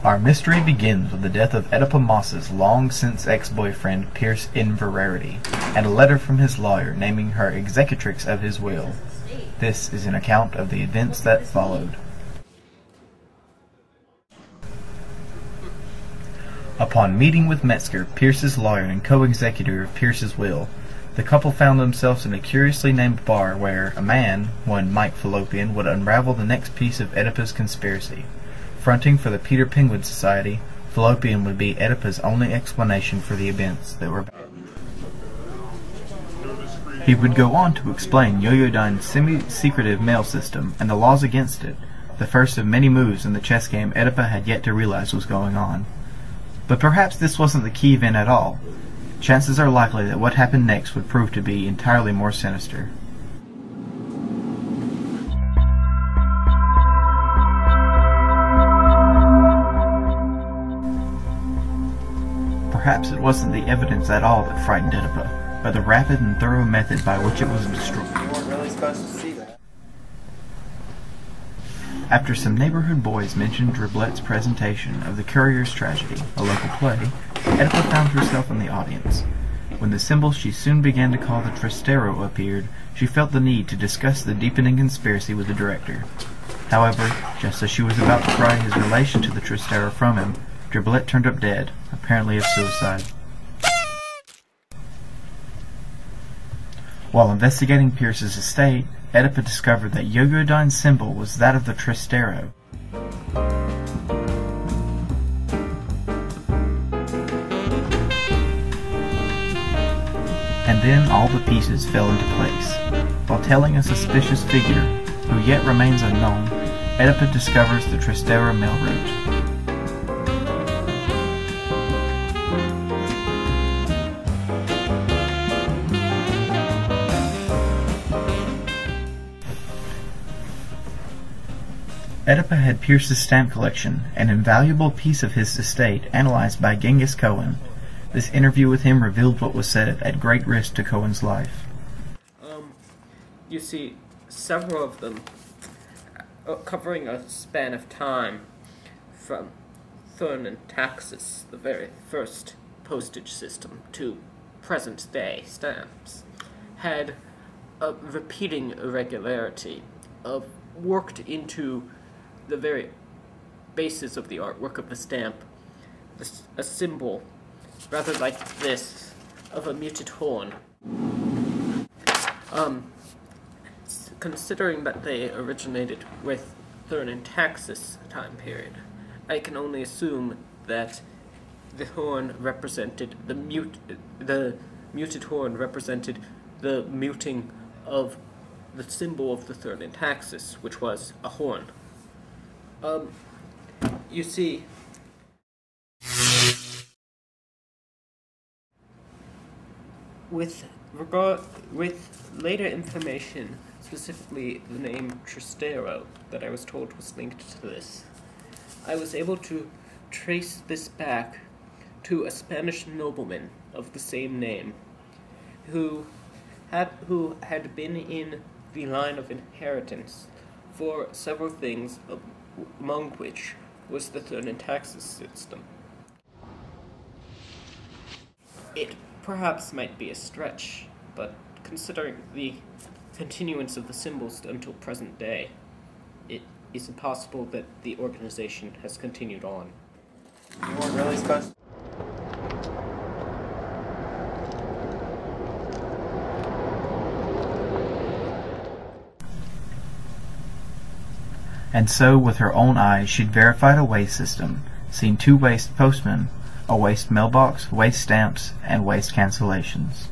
Our mystery begins with the death of Oedipa Moss's long-since ex-boyfriend Pierce Inverarity, and a letter from his lawyer naming her executrix of his will. This is an account of the events that followed. Upon meeting with Metzger, Pierce's lawyer and co-executor of Pierce's will, the couple found themselves in a curiously named bar where a man, one Mike Fallopian, would unravel the next piece of Oedipa's conspiracy. Fronting for the Peter Penguin Society, Fallopian would be Oedipa's only explanation for the events that were about. He would go on to explain Yoyodyne's semi-secretive mail system and the laws against it, the first of many moves in the chess game Oedipa had yet to realize was going on. But perhaps this wasn't the key event at all. Chances are likely that what happened next would prove to be entirely more sinister. Perhaps it wasn't the evidence at all that frightened Oedipa, but the rapid and thorough method by which it was destroyed. You weren't really supposed to see that. After some neighborhood boys mentioned Driblet's presentation of The Courier's Tragedy, a local play, Oedipa found herself in the audience. When the symbol she soon began to call the Trastero appeared, she felt the need to discuss the deepening conspiracy with the director. However, just as she was about to pry his relation to the Trastero from him, Driblet turned up dead, apparently of suicide. While investigating Pierce's estate, Oedipa discovered that Yoyodyne's symbol was that of the Trastero. And then all the pieces fell into place. While telling a suspicious figure, who yet remains unknown, Oedipa discovers the Trastero mail route. Oedipa had Pierce's stamp collection, an invaluable piece of his estate analyzed by Genghis Cohen. This interview with him revealed what was said at great risk to Cohen's life. You see, several of them, covering a span of time from Thurn and Taxis, the very first postage system, to present-day stamps, had a repeating irregularity of worked into the very basis of the artwork of the stamp, a symbol, rather like this, of a muted horn. Considering that they originated with Thurn and Taxis time period, I can only assume that the horn represented the muted horn represented the muting of the symbol of the Thurn and Taxis, which was a horn. You see, with later information, specifically the name Trastero, that I was told was linked to this, I was able to trace this back to a Spanish nobleman of the same name, who had been in the line of inheritance for several things, among which was the Thurn and Taxis system. It perhaps might be a stretch, but considering the continuance of the symbols until present day, it is possible that the organization has continued on. You weren't really supposed to. And so, with her own eyes, she'd verified a waste system, seen 2 waste postmen, a waste mailbox, waste stamps, and waste cancellations.